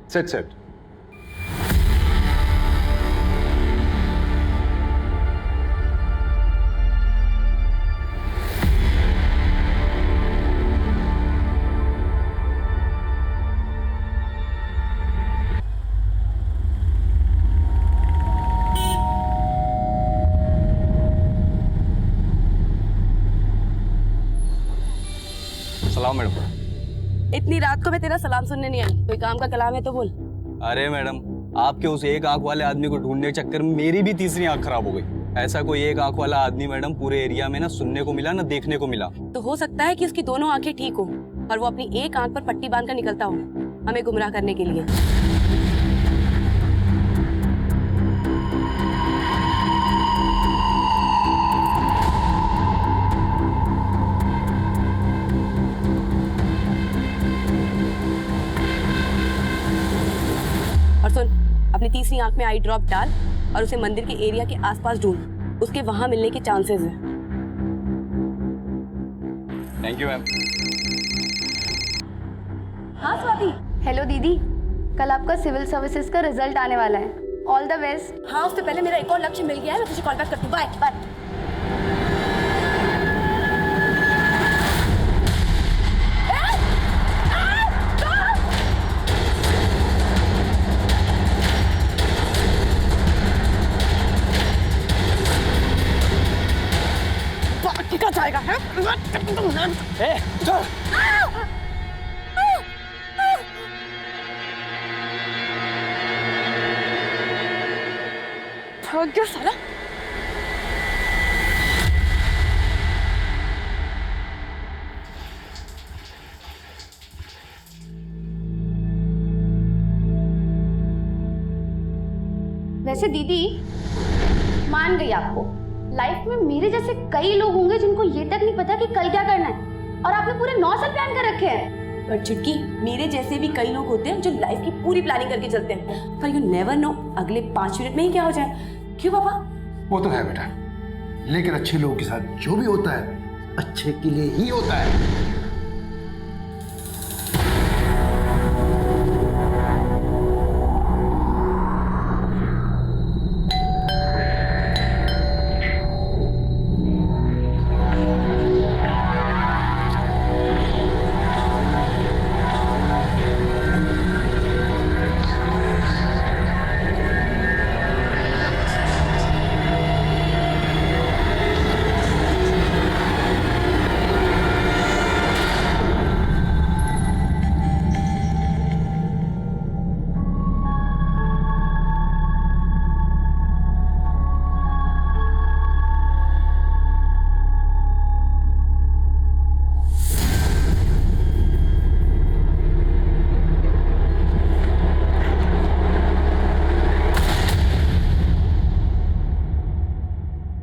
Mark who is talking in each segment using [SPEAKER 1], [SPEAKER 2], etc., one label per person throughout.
[SPEAKER 1] Set set.
[SPEAKER 2] सलाम madam.
[SPEAKER 3] इतनी रात को मैं तेरा सलाम सुनने नहीं आई। कोई काम का कलाम है तो बोल।
[SPEAKER 2] अरे मैडम, आपके उस एक आंख वाले आदमी को ढूंढने के चक्कर में मेरी भी तीसरी आंख खराब हो गई। ऐसा कोई एक आंख वाला आदमी मैडम पूरे एरिया में ना सुनने को मिला ना देखने को मिला।
[SPEAKER 3] तो हो सकता है कि उसकी दोनों आंखें ठीक हो और वो अपनी एक आंख पर पट्टी बांधकर निकलता हो हमें गुमराह करने के लिए। और सुन, अपनी तीसरी आंख में आई ड्रॉप डाल और उसे मंदिर के एरिया के आसपास ढूंढ। उसके वहां मिलने के चांसेस हैं।
[SPEAKER 2] Thank you ma'am.
[SPEAKER 3] हाँ स्वाति।
[SPEAKER 4] हेलो दीदी, कल आपका सिविल सर्विसेज का रिजल्ट आने वाला है। All the best.
[SPEAKER 3] हाँ, उससे पहले मेरा एक और लक्ष्य मिल गया है। मैं तुझे कॉल बैक करती हूँ। Bye bye. क्या जाएगा है?
[SPEAKER 2] ए, चल।
[SPEAKER 3] भाग गया साला।
[SPEAKER 4] वैसे दीदी, मान गई आपको, लाइफ में मेरे जैसे कई लोग होंगे जिनको ये तक नहीं पता कि कल क्या करना है, और आपने पूरे 9 साल प्लान कर रखे हैं।
[SPEAKER 3] पर चुटकी, मेरे जैसे भी कई लोग होते हैं जो लाइफ की पूरी प्लानिंग करके चलते हैं, पर यू नेवर नो अगले 5 मिनट में ही क्या हो जाए। क्यों पापा?
[SPEAKER 5] वो तो है बेटा, लेकिन अच्छे लोगों के साथ जो भी होता है अच्छे के लिए ही होता है।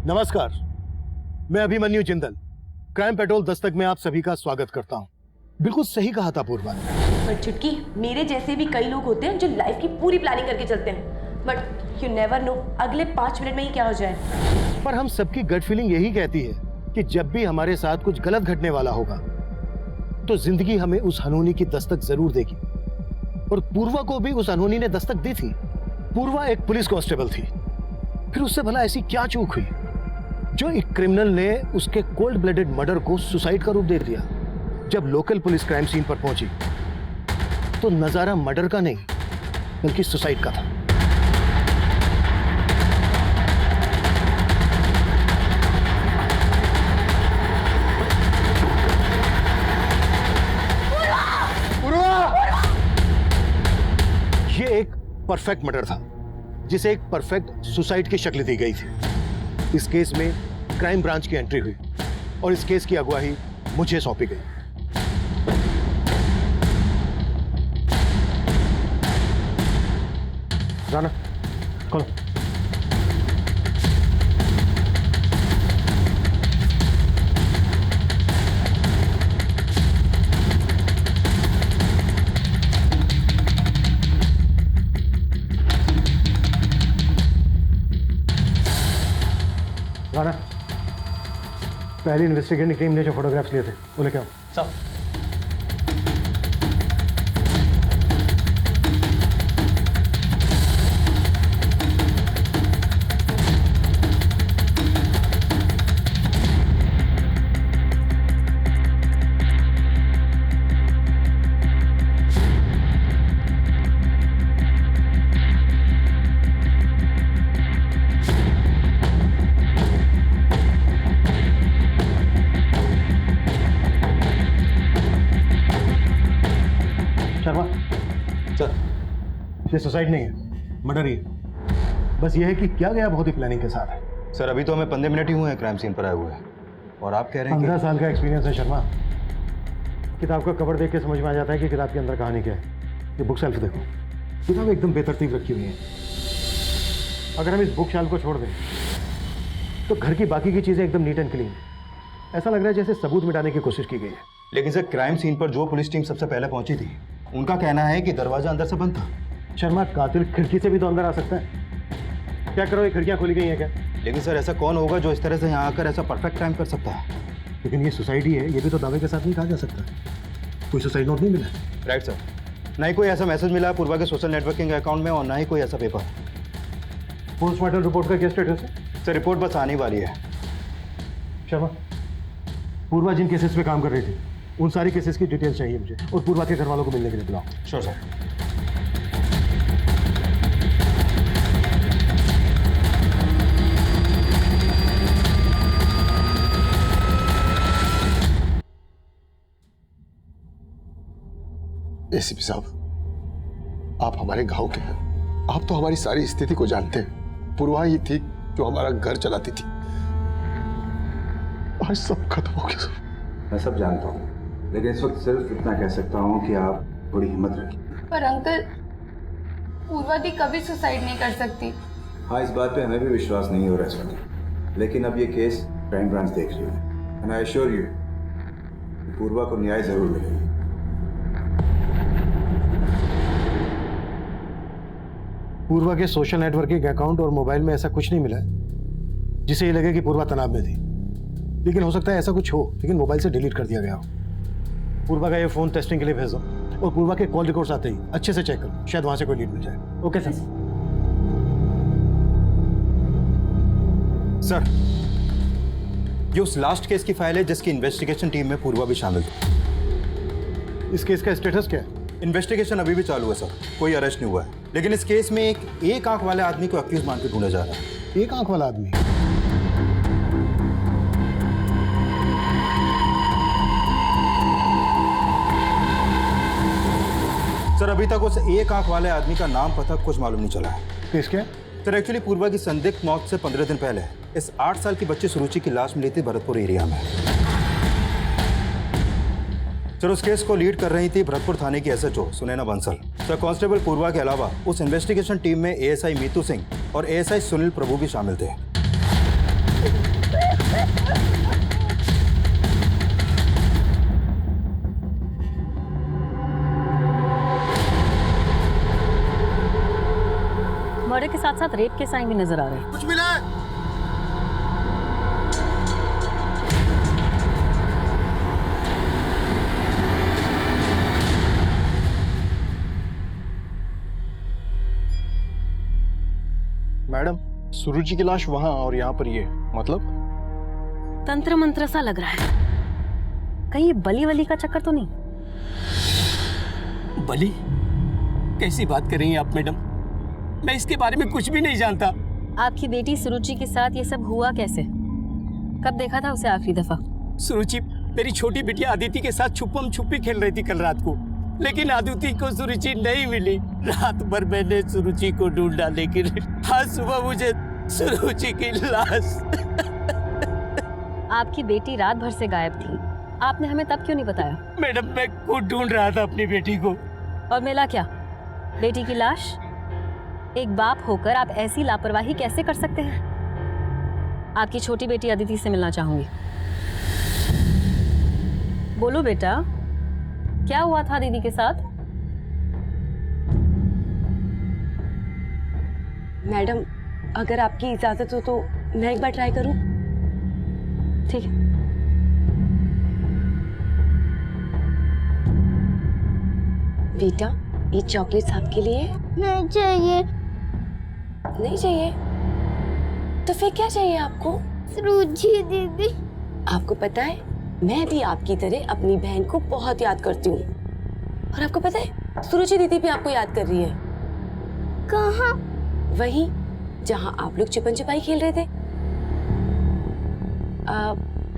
[SPEAKER 6] नमस्कार, मैं अभिमन्यु जिंदल, क्राइम पेट्रोल दस्तक में आप सभी का स्वागत करता हूं। बिल्कुल सही कहा था पूर्वा ने।
[SPEAKER 3] पर चुटकी, मेरे जैसे भी कई लोग होते हैं जो लाइफ की पूरी प्लानिंग करके चलते हैं, बट यू नेवर नो अगले 5 मिनट में ही क्या हो जाए।
[SPEAKER 6] पर हम सबकी गट फीलिंग यही कहती है कि जब भी हमारे साथ कुछ गलत घटने वाला होगा तो जिंदगी हमें उस अनहोनी की दस्तक जरूर देगी, और पूर्वा को भी उस अनहोनी ने दस्तक दी थी। पूर्वा एक पुलिस कांस्टेबल थी, फिर उससे भला ऐसी क्या चूक हुई जो एक क्रिमिनल ने उसके कोल्ड ब्लडेड मर्डर को सुसाइड का रूप दे दिया। जब लोकल पुलिस क्राइम सीन पर पहुंची तो नजारा मर्डर का नहीं बल्कि सुसाइड का था। ये एक परफेक्ट मर्डर था जिसे एक परफेक्ट सुसाइड की शक्ल दी गई थी। इस केस में क्राइम ब्रांच की एंट्री हुई और इस केस की अगुवाई मुझे सौंपी गई। राना, खोलो। राना, पहली इन्वेस्टिगेटिंग टीम ने जो फोटोग्राफ्स लिए थे वो लेके आओ।
[SPEAKER 2] सब
[SPEAKER 6] शर्मा,
[SPEAKER 2] सर
[SPEAKER 6] ये सुसाइड नहीं है, मर्डर ही है। बस ये है कि क्या गया बहुत ही प्लानिंग के साथ है।
[SPEAKER 2] सर अभी तो हमें 15 मिनट ही हुए हैं क्राइम सीन पर आए हुए, और आप कह रहे हैं
[SPEAKER 6] 15 साल का एक्सपीरियंस है शर्मा। किताब का कवर देख के समझ में आ जाता है कि किताब के अंदर कहानी क्या है। ये बुक शेल्फ देखो, किताब एकदम बेतरतीब रखी हुई है। अगर हम इस बुक शेल्फ को छोड़ दें तो घर की बाकी की चीजें एकदम नीट एंड क्लीन। ऐसा लग रहा है जैसे सबूत मिटाने की कोशिश की गई है।
[SPEAKER 2] लेकिन सर क्राइम सीन पर जो पुलिस टीम सबसे पहले पहुंची थी, उनका कहना है कि दरवाजा अंदर से बंद था।
[SPEAKER 6] शर्मा, कातिल खिड़की से भी तो अंदर आ सकता है। क्या करो, ये खिड़कियां खोली गई हैं क्या?
[SPEAKER 2] लेकिन सर ऐसा कौन होगा जो इस तरह से यहाँ आकर ऐसा परफेक्ट टाइम कर सकता है?
[SPEAKER 6] लेकिन ये सोसाइटी है, ये भी तो दावे के साथ नहीं कहा जा सकता। कोई सुसाइड नोट नहीं मिला है।
[SPEAKER 2] राइट सर, ना ही कोई ऐसा मैसेज मिला है पूर्वा के सोशल नेटवर्किंग अकाउंट में, और ना ही कोई ऐसा पेपर।
[SPEAKER 6] पोस्टमार्टम रिपोर्ट का क्या स्टेटस है?
[SPEAKER 2] सर रिपोर्ट बस आने वाली है।
[SPEAKER 6] शर्मा, पूर्वा जिन केसेस पे काम कर रही थी उन सारी केसेस की डिटेल्स चाहिए मुझे, और पूर्वा के घर वालों को मिलने के लिए बुलाओ।
[SPEAKER 2] Sure sir.
[SPEAKER 1] एसीपी साहब, आप हमारे गांव के हैं, आप तो हमारी सारी स्थिति को जानते हैं। पूर्वा ही थी जो हमारा घर चलाती थी। आज सब खत्म हो गया सर।
[SPEAKER 7] मैं सब जानता हूँ, लेकिन इस वक्त सिर्फ इतना कह सकता हूँ कि आप थोड़ी हिम्मत रखिए।
[SPEAKER 8] पर अंकल, पूर्वा दी कभी सुसाइड नहीं कर सकती।
[SPEAKER 7] हाँ, इस बात पे हमें भी विश्वास नहीं हो रहा इस वक्त, लेकिन अब ये केस क्राइम ब्रांच देख रही है। एंड आई एश्योर यू, पूर्वा को न्याय जरूर मिलेगा।
[SPEAKER 6] पूर्वा के सोशल नेटवर्किंग अकाउंट और मोबाइल में ऐसा कुछ नहीं मिला है जिसे ये लगे कि पूर्वा तनाव में थी। लेकिन हो सकता है ऐसा कुछ हो, लेकिन मोबाइल से डिलीट कर दिया गया हो। पूर्वा का ये फोन टेस्टिंग के लिए भेज दो, और पूर्वा के कॉल रिकॉर्ड्स आते ही अच्छे से चेक करो, शायद वहां से कोई लीड मिल जाए। Okay sir.
[SPEAKER 2] सर ये उस लास्ट केस की फाइल है जिसकी इन्वेस्टिगेशन टीम में पूर्वा भी शामिल थी।
[SPEAKER 6] इस केस का स्टेटस क्या है?
[SPEAKER 2] इन्वेस्टिगेशन अभी भी चालू है सर, कोई अरेस्ट नहीं हुआ है। लेकिन इस केस में एक आंख वाले आदमी को अक्यूज मान के ढूंढा जा रहा है।
[SPEAKER 6] एक आंख वाला आदमी?
[SPEAKER 2] सर अभी तक उस एक आंख वाले आदमी का नाम पता कुछ मालूम नहीं चला है।
[SPEAKER 6] केस क्या?
[SPEAKER 2] सर एक्चुअली पूर्वा की संदिग्ध मौत से 15 दिन पहले इस 8 साल की बच्ची सुरुचि की लाश मिली थी भरतपुर एरिया में। सर उस केस को लीड कर रही थी भरतपुर थाने की SHO Sunaina Bansal. Sir constable Purva के अलावा उस इन्वेस्टिगेशन टीम में एएसआई मीतू सिंह और एएसआई सुनील प्रभु भी शामिल थे।
[SPEAKER 9] मर्डर के साथ साथ रेप के साइन भी नजर आ रहे हैं।
[SPEAKER 5] कुछ मिला है?
[SPEAKER 1] मैडम, सुरुचि की लाश वहां और यहाँ पर ये, मतलब?
[SPEAKER 9] तंत्र मंत्र सा लग रहा है। कहीं ये बली वली का चक्कर तो नहीं?
[SPEAKER 10] बली? कैसी बात कर रही हैं आप मैडम? मैं इसके बारे में कुछ भी नहीं जानता।
[SPEAKER 9] आपकी बेटी सुरुचि के साथ ये सब हुआ कैसे? कब देखा था उसे आखिरी दफा?
[SPEAKER 10] सुरुचि मेरी छोटी बिटिया अदिति के साथ छुपम छुपी खेल रही थी कल रात को, लेकिन अदिति को सुरुचि नहीं मिली। रात भर मैंने सुरुचि को ढूंढा, लेकिन आज सुबह मुझे सुरुचि की लाश।
[SPEAKER 9] आपकी बेटी रात भर से गायब थी, आपने हमें तब क्यों नहीं बताया?
[SPEAKER 10] मैडम मैं खुद ढूंढ रहा था अपनी बेटी को।
[SPEAKER 9] और मिला क्या? बेटी की लाश? एक बाप होकर आप ऐसी लापरवाही कैसे कर सकते हैं? आपकी छोटी बेटी अदिति से मिलना चाहूंगी। बोलो बेटा, क्या हुआ था दीदी के साथ?
[SPEAKER 3] मैडम अगर आपकी इजाजत हो तो मैं एक बार ट्राई करूं? ठीक है। बेटा ये चॉकलेट्स आपके लिए।
[SPEAKER 4] नहीं चाहिए।
[SPEAKER 3] नहीं चाहिए? तो फिर क्या चाहिए आपको?
[SPEAKER 4] सुरुचि दीदी।
[SPEAKER 3] आपको पता है मैं भी आपकी तरह अपनी बहन को बहुत याद करती हूँ, और आपको पता है सुरुचि दीदी भी आपको याद कर रही है।
[SPEAKER 4] कहाँ?
[SPEAKER 3] वहीं जहाँ आप लोग छुपन छुपाई खेल रहे थे।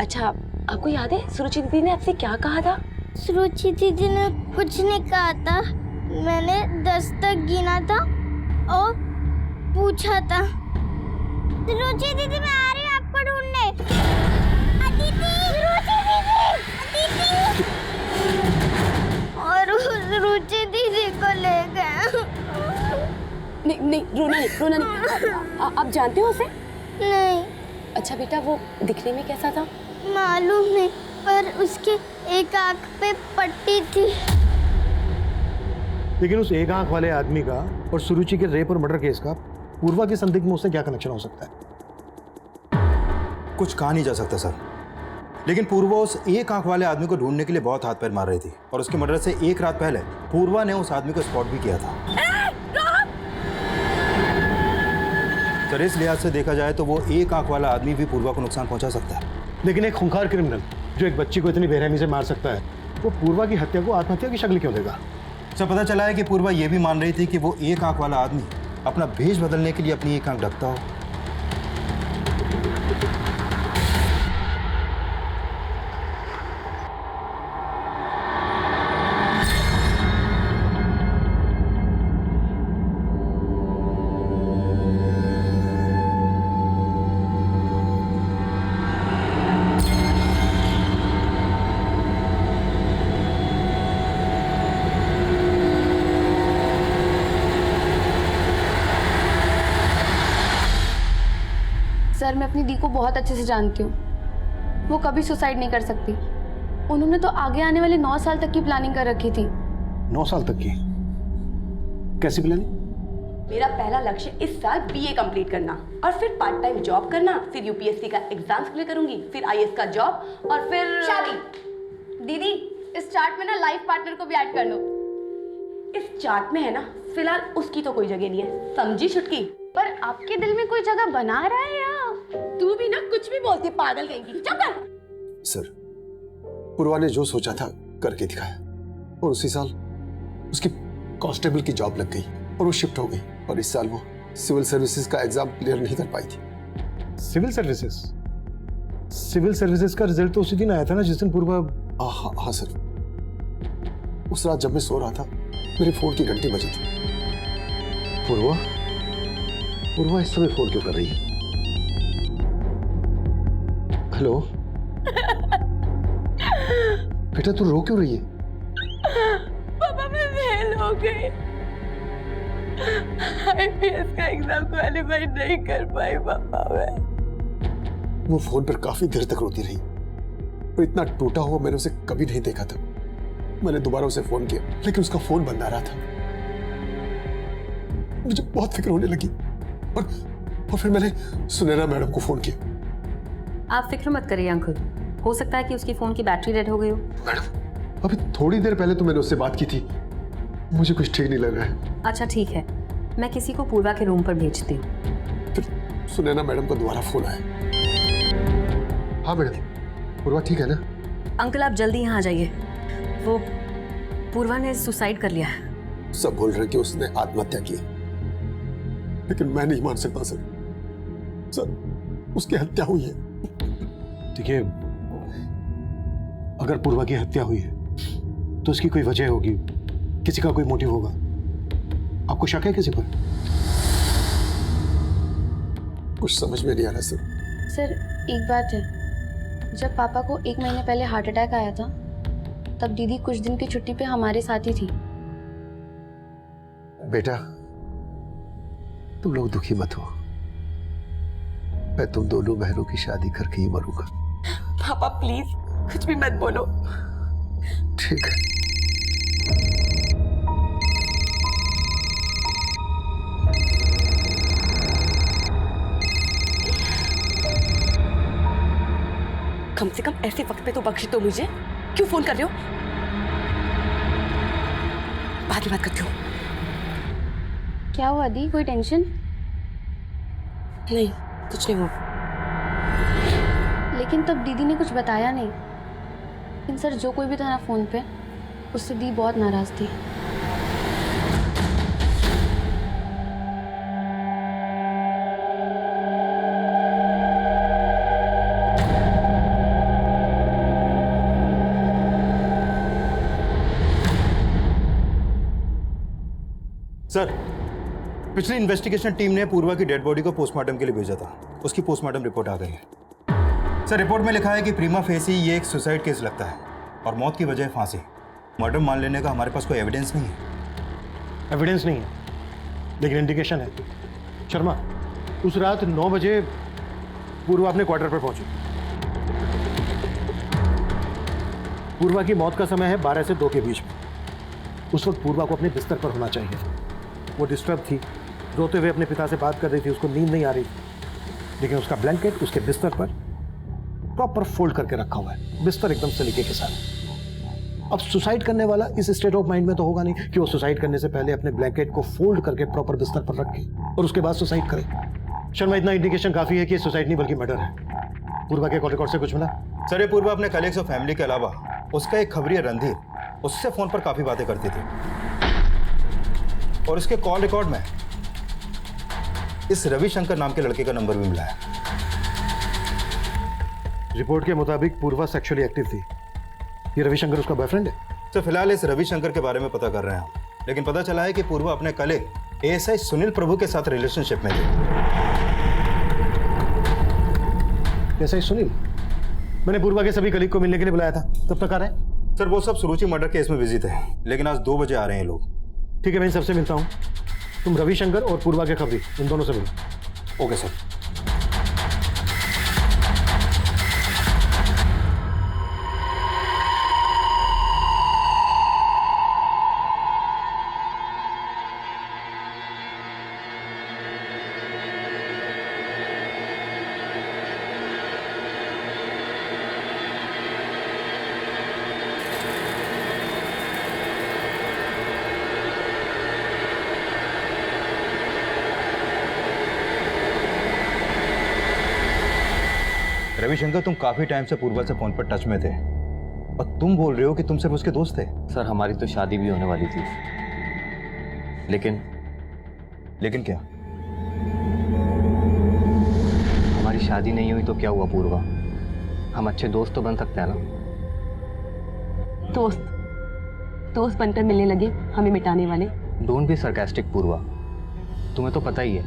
[SPEAKER 3] अच्छा आपको याद है सुरुचि दीदी ने आपसे क्या कहा था?
[SPEAKER 11] सुरुचि दीदी ने कुछ नहीं कहा था। मैंने 10 तक गिना था और पूछा था। सुरुचि दीदी मैं आ रही हूँ आपको ढूंढने। अदिति! सुरुचि दीदी! अदिति! और सुरुचि दीदी को ले गए।
[SPEAKER 3] नहीं नहीं रोना नहीं, रोना नहीं। आप जानते हो उसे?
[SPEAKER 11] नहीं।
[SPEAKER 3] अच्छा बेटा, वो दिखने में कैसा था?
[SPEAKER 11] मालूम नहीं, पर उसके एक आंख पे पट्टी थी।
[SPEAKER 6] लेकिन उस एक आंख वाले आदमी का और सुरुचि के रेप और मर्डर केस का पूर्वा के संदिग्ध में उससे क्या कनेक्शन हो सकता है?
[SPEAKER 7] कुछ कहा नहीं जा सकता सर, लेकिन पूर्वा उस एक आंख वाले आदमी को ढूंढने के लिए बहुत हाथ पैर मार रही थी और उसके मर्डर से एक रात पहले पूर्वा ने उस आदमी को स्पॉट भी किया था। सर इस लिहाज से देखा जाए तो वो एक आंख वाला आदमी भी पूर्वा को नुकसान पहुंचा सकता है।
[SPEAKER 6] लेकिन एक खूंखार क्रिमिनल जो एक बच्ची को इतनी बेरहमी से मार सकता है, वो पूर्वा की हत्या को आत्महत्या की शक्ल क्यों देगा?
[SPEAKER 7] सर पता चला है कि पूर्वा ये भी मान रही थी कि वो एक आंख वाला आदमी अपना भेष बदलने के लिए अपनी एक आंख ढकता हो।
[SPEAKER 8] सर मैं अपनी दी को बहुत अच्छे से जानती हूँ। वो कभी सुसाइड नहीं कर सकती। उन्होंने तो आगे आने वाले 9 साल तक की प्लानिंग कर रखी थी।
[SPEAKER 6] 9 साल तक की? कैसी प्लानिंग?
[SPEAKER 3] मेरा पहला लक्ष्य इस साल बीए कंप्लीट करना और फिर पार्ट टाइम जॉब करना, फिर यूपीएससी का एग्जाम्स क्लियर करूंगी, फिर आईएएस का जॉब और फिर
[SPEAKER 8] शादी। दीदी इस चार्ट में ना लाइफ पार्टनर को भी ऐड कर लो।
[SPEAKER 3] इस चार्ट में है ना, फिलहाल उसकी तो कोई जगह नहीं है, समझी छुटकी?
[SPEAKER 8] पर आपके दिल में कोई जगह बना रहा है या?
[SPEAKER 3] तू भी ना कुछ भी बोलती, पागल कहीं की। चुप कर।
[SPEAKER 1] सर पूर्वा ने जो सोचा था करके दिखाया और उसी साल उसकी कांस्टेबल की जॉब लग गई और वो शिफ्ट हो गई और इस साल वो सिविल सर्विसेज का एग्जाम क्लियर नहीं कर पाई थी।
[SPEAKER 6] Civil services? सिविल सर्विसेज का रिजल्ट तो उसी दिन आया था ना जिस दिन पूर्वा।
[SPEAKER 1] हाँ सर, उस रात जब मैं सो रहा था मेरे फोन की घंटी बजी थी।
[SPEAKER 6] पूर्वा पूर्वा इस समय फोन क्यों कर रही है? हेलो बेटा, तू रो क्यों रही है?
[SPEAKER 3] पापा मैं फेल हो गई, आईपीएस का एग्जाम क्वालीफाई नहीं कर पाई पापा मैं।
[SPEAKER 1] वो फोन पर काफी देर तक रोती रही और इतना टूटा हुआ मैंने उसे कभी नहीं देखा था। मैंने दोबारा उसे फोन किया लेकिन उसका फोन बंद आ रहा था। मुझे बहुत फिक्र होने लगी और फिर मैंने सुनैना मैडम को फोन किया।
[SPEAKER 9] आप फिक्र मत करिए अंकल, हो सकता है कि उसकी फोन की बैटरी डेड हो गई हो।
[SPEAKER 1] मैडम अभी थोड़ी देर पहले तो मैंने उससे बात की थी, मुझे कुछ ठीक नहीं लग रहा है।
[SPEAKER 9] अच्छा ठीक है, मैं किसी को पूर्वा के रूम पर भेजती हूँ।
[SPEAKER 1] फिर सुनैना मैडम का दोबारा फोन आया। हाँ मैडम, पूर्वा ठीक है ना?
[SPEAKER 9] अंकल आप जल्दी यहाँ आ जाइए, वो पूर्वा ने सुसाइड कर लिया है।
[SPEAKER 1] सब बोल रहे हैं कि उसने आत्महत्या की, लेकिन मैं नहीं मान सकता सर। सर उसकी हत्या हुई है।
[SPEAKER 6] देखिए, अगर पूर्वा की हत्या हुई है तो उसकी कोई वजह होगी, किसी का कोई मोटिव होगा। आपको शक है किसी पर?
[SPEAKER 1] कुछ समझ में नहीं आ रहा सर।
[SPEAKER 8] सर एक बात है, जब पापा को 1 महीने पहले हार्ट अटैक आया था तब दीदी कुछ दिन की छुट्टी पे हमारे साथ ही थी।
[SPEAKER 1] बेटा तुम लोग दुखी मत हो, मैं तुम दोनों बहनों की शादी करके ही मरूंगा।
[SPEAKER 3] पापा प्लीज कुछ भी मत बोलो।
[SPEAKER 1] ठीक है।
[SPEAKER 3] कम से कम ऐसे वक्त पे तो बख्श दो मुझे। क्यों फोन कर रहे हो? बाद में बात करती हूँ।
[SPEAKER 8] क्या हुआ दी, कोई टेंशन?
[SPEAKER 3] नहीं कुछ नहीं हुआ।
[SPEAKER 8] लेकिन तब दीदी ने कुछ बताया नहीं। लेकिन सर जो कोई भी था ना फोन पे, उससे दी बहुत नाराज थी।
[SPEAKER 7] सर, पिछली इन्वेस्टिगेशन टीम ने पूर्वा की डेड बॉडी को पोस्टमार्टम के लिए भेजा था। उसकी पोस्टमार्टम रिपोर्ट आ गई है। सर, रिपोर्ट में लिखा है कि प्रीमा फेसी ये एक सुसाइड केस लगता है और मौत की वजह फांसी। मर्डर मान लेने का हमारे पास कोई एविडेंस नहीं है।
[SPEAKER 6] एविडेंस नहीं है, लेकिन इंडिकेशन है। शर्मा, उस रात 9 बजे पूर्वा अपने क्वार्टर पर पहुंची। पूर्वा की मौत का समय है 12 से 2 के बीच में। उस वक्त पूर्वा को अपने बिस्तर पर होना चाहिए। वो डिस्टर्ब थी, रोते हुए अपने पिता से बात कर रही थी, उसको नींद नहीं आ रही थी, लेकिन उसका ब्लैंकेट उसके बिस्तर पर प्रॉपर फोल्ड करके रखा हुआ है, बिस्तर एकदम सलीके के साथ। अब सुसाइड करने वाला इस स्टेट ऑफ माइंड में तो होगा नहीं कि वो सुसाइड करने से पहले अपने ब्लैंकेट को फोल्ड करके प्रॉपर बिस्तर पर रखे और उसके बाद सुसाइड करे। शर्मा, इतना इंडिकेशन काफी है कि सुसाइड नहीं बल्कि मर्डर है। पूर्वा के कॉल रिकॉर्ड से कुछ मिला?
[SPEAKER 7] सर, ये पूर्वा अपने कलीग्स और फैमिली के अलावा उसका एक खबरिया रणधीर, उससे फोन पर काफी बातें करती थी और उसके कॉल रिकॉर्ड में इस रविशंकर नाम के लड़के का नंबर भी मिला है।
[SPEAKER 6] रिपोर्ट के मुताबिक पूर्वा सेक्सुअली एक्टिव थी। ये रविशंकर उसका बॉयफ्रेंड है?
[SPEAKER 7] तो फिलहाल इस रविशंकर के बारे में पता कर रहे हैं हम, लेकिन पता चला है कि पूर्वा अपने कलीग एएसआई सुनील प्रभु के साथ रिलेशनशिप में थी।
[SPEAKER 6] एएसआई सुनील? मैंने पूर्वा के सभी कलीग को मिलने के लिए बुलाया था, कब तक आ रहे हैं?
[SPEAKER 7] सर, वो सब सुरुचि मर्डर केस में बिजी थे, लेकिन आज 2 बजे आ रहे हैं लोग।
[SPEAKER 6] ठीक है, मैं इन सबसे मिलता हूँ। तुम रविशंकर और पूर्वा के खबरी, इन दोनों से मिलो।
[SPEAKER 7] Okay sir. रविशंकर, तुम काफी टाइम से पूर्वा से फोन पर टच में थे और तुम बोल रहे हो कि तुम सिर्फ उसके दोस्त थे।
[SPEAKER 2] सर, हमारी तो शादी भी होने वाली थी,
[SPEAKER 7] लेकिन क्या?
[SPEAKER 2] हमारी शादी नहीं हुई तो क्या हुआ पूर्वा? हम अच्छे दोस्त तो बन सकते हैं ना।
[SPEAKER 3] दोस्त बनकर मिलने लगे हमें मिटाने वाले।
[SPEAKER 2] डोंट बी सरकास्टिक पूर्वा, तुम्हें तो पता ही है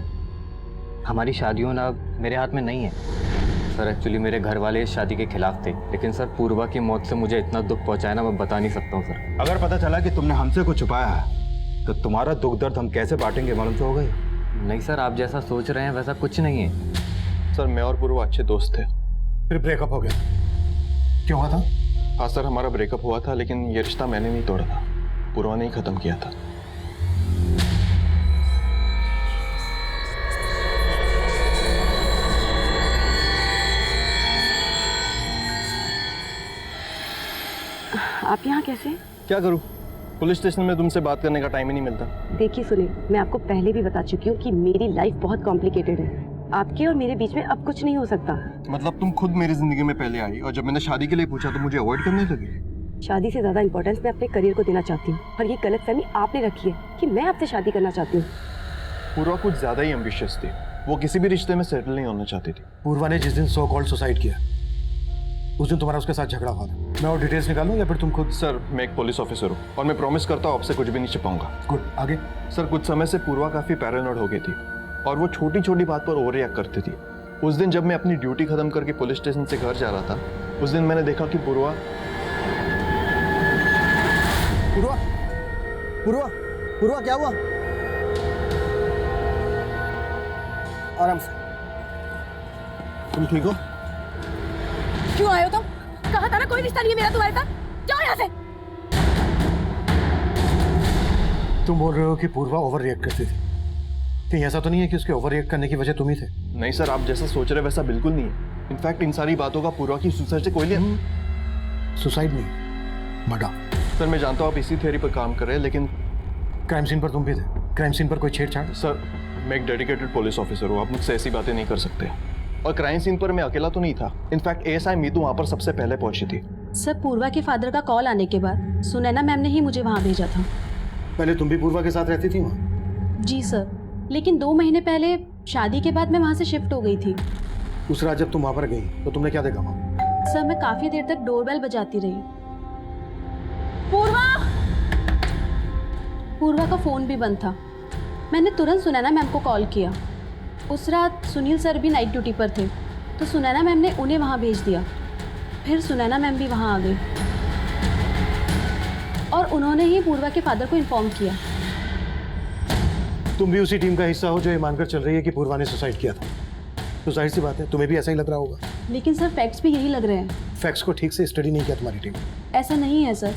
[SPEAKER 2] हमारी शादी होना मेरे हाथ में नहीं है। सर, एक्चुअली मेरे घर वाले इस शादी के खिलाफ थे, लेकिन सर पूर्वा की मौत से मुझे इतना दुख पहुंचाया ना, मैं बता नहीं सकता हूँ सर।
[SPEAKER 7] अगर पता चला कि तुमने हमसे कुछ छुपाया है तो तुम्हारा दुख दर्द हम कैसे बांटेंगे, मालूम तो होगा ही।
[SPEAKER 2] नहीं सर, आप जैसा सोच रहे हैं वैसा कुछ नहीं है।
[SPEAKER 12] सर, मैं और पूर्वा अच्छे दोस्त थे।
[SPEAKER 6] फिर ब्रेकअप हो गया, क्यों हुआ था?
[SPEAKER 12] हाँ सर, हमारा ब्रेकअप हुआ था, लेकिन ये रिश्ता मैंने नहीं तोड़ा था, पूर्वा ने ही खत्म किया था।
[SPEAKER 3] आप यहाँ कैसे?
[SPEAKER 12] क्या करूँ, पुलिस स्टेशन में तुमसे बात करने का टाइम ही नहीं मिलता।
[SPEAKER 3] देखिए सुनिए, मैं आपको पहले भी बता चुकी हूँ कि मेरी लाइफ बहुत कॉम्प्लिकेटेड है। आपके और मेरे बीच में अब कुछ नहीं हो सकता।
[SPEAKER 12] मतलब तुम खुद मेरी जिंदगी में पहले आई और जब मैंने शादी के लिए पूछा तो मुझे अवॉइड करने लगी।
[SPEAKER 3] शादी से ज्यादा इंपॉर्टेंस मैं अपने करियर को देना चाहती हूँ और ये गलतफहमी आपने रखी है कि मैं आपसे शादी करना चाहती हूँ।
[SPEAKER 12] पूर्वा कुछ ज्यादा ही एम्बिशियस थी, वो किसी भी रिश्ते में सेटल नहीं होना चाहती थी।
[SPEAKER 6] पूर्वा ने जिस दिन सो कॉल्ड सुसाइड किया उस दिन तुम्हारा उसके साथ झगड़ा हुआ था। मैं और डिटेल्स निकालूं या फिर तुम खुद?
[SPEAKER 12] सर, मैं एक पुलिस ऑफिसर हूँ और मैं प्रॉमिस करता हूँ आपसे कुछ भी नहीं छिपाऊंगा।
[SPEAKER 6] गुड, आगे?
[SPEAKER 12] सर, कुछ समय से पूर्वा काफी पैरानॉइड हो गई थी और वो छोटी छोटी बात पर ओवर रिएक्ट करती थी। उस दिन जब मैं अपनी ड्यूटी खत्म करके पुलिस स्टेशन से घर जा रहा था, उस दिन मैंने देखा कि पूर्वा
[SPEAKER 10] क्या हुआ? आराम से।
[SPEAKER 12] तुम ठीक हो?
[SPEAKER 3] क्यों आए हो तुम? कहा था ना कोई रिश्ता नहीं है मेरा तुम्हारे साथ। जाओ यहाँ से।
[SPEAKER 6] तुम बोल रहे हो कि पूर्वा ओवर रिएक्ट करती थी, कहीं ऐसा तो नहीं है कि उसके ओवर रिएक्ट करने की वजह तुम ही थे?
[SPEAKER 12] नहीं सर, आप जैसा सोच रहे वैसा बिल्कुल नहीं है। इनफैक्ट इन सारी बातों का पूर्वा की सुसाइड से कोई नहीं।
[SPEAKER 6] सुसाइड नहीं, मर्डर।
[SPEAKER 12] सर, मैं जानता हूँ आप इसी थ्योरी पर काम कर रहे हैं, लेकिन
[SPEAKER 6] क्राइम सीन पर तुम भी थे। क्राइम सीन पर कोई छेड़छाड़?
[SPEAKER 12] सर, मैं एक डेडिकेटेड पुलिस ऑफिसर हूँ, आप मुझसे ऐसी बातें नहीं कर सकते। और क्राइम सीन पर मैं अकेला तो नहीं था। इनफैक्ट एएसआई मीतू वहाँ पर सबसे पहले पहुंची थी।
[SPEAKER 13] सर, पूर्वा के फादर का कॉल आने के बाद सुनैना मैम ने ही मुझे वहाँ भेजा था।
[SPEAKER 6] पहले तुम भी पूर्वा के साथ रहती थी वहाँ?
[SPEAKER 13] जी सर, लेकिन 2 महीने पहले शादी के बाद मैं वहाँ से शिफ्ट हो गई थी।
[SPEAKER 6] उस रात जब तुम वहाँ पर गई तो तुमने क्या देखा वहाँ?
[SPEAKER 13] सर, मैं काफी देर तक डोरबेल बजाती रही। पूर्वा का फोन भी बंद था मैंने तुरंत सुनैना मैम को कॉल किया। उस रात सुनील सर भी नाइट ड्यूटी पर थे, तो सुनैना मैम ने उन्हें वहाँ भेज दिया। फिर सुनैना मैम भी वहाँ आ गई और उन्होंने ही पूर्वा के फादर को इन्फॉर्म किया।
[SPEAKER 6] तुम भी उसी टीम का हिस्सा हो जो ये मानकर चल रही है कि पूर्वा ने सुसाइड किया था, तो जाहिर सी बात है तुम्हें भी ऐसा ही लग रहा होगा।
[SPEAKER 13] लेकिन सर फैक्ट्स भी यही लग रहे हैं।
[SPEAKER 6] फैक्ट्स को ठीक से स्टडी नहीं किया तुम्हारी टीम।
[SPEAKER 13] ऐसा नहीं है सर,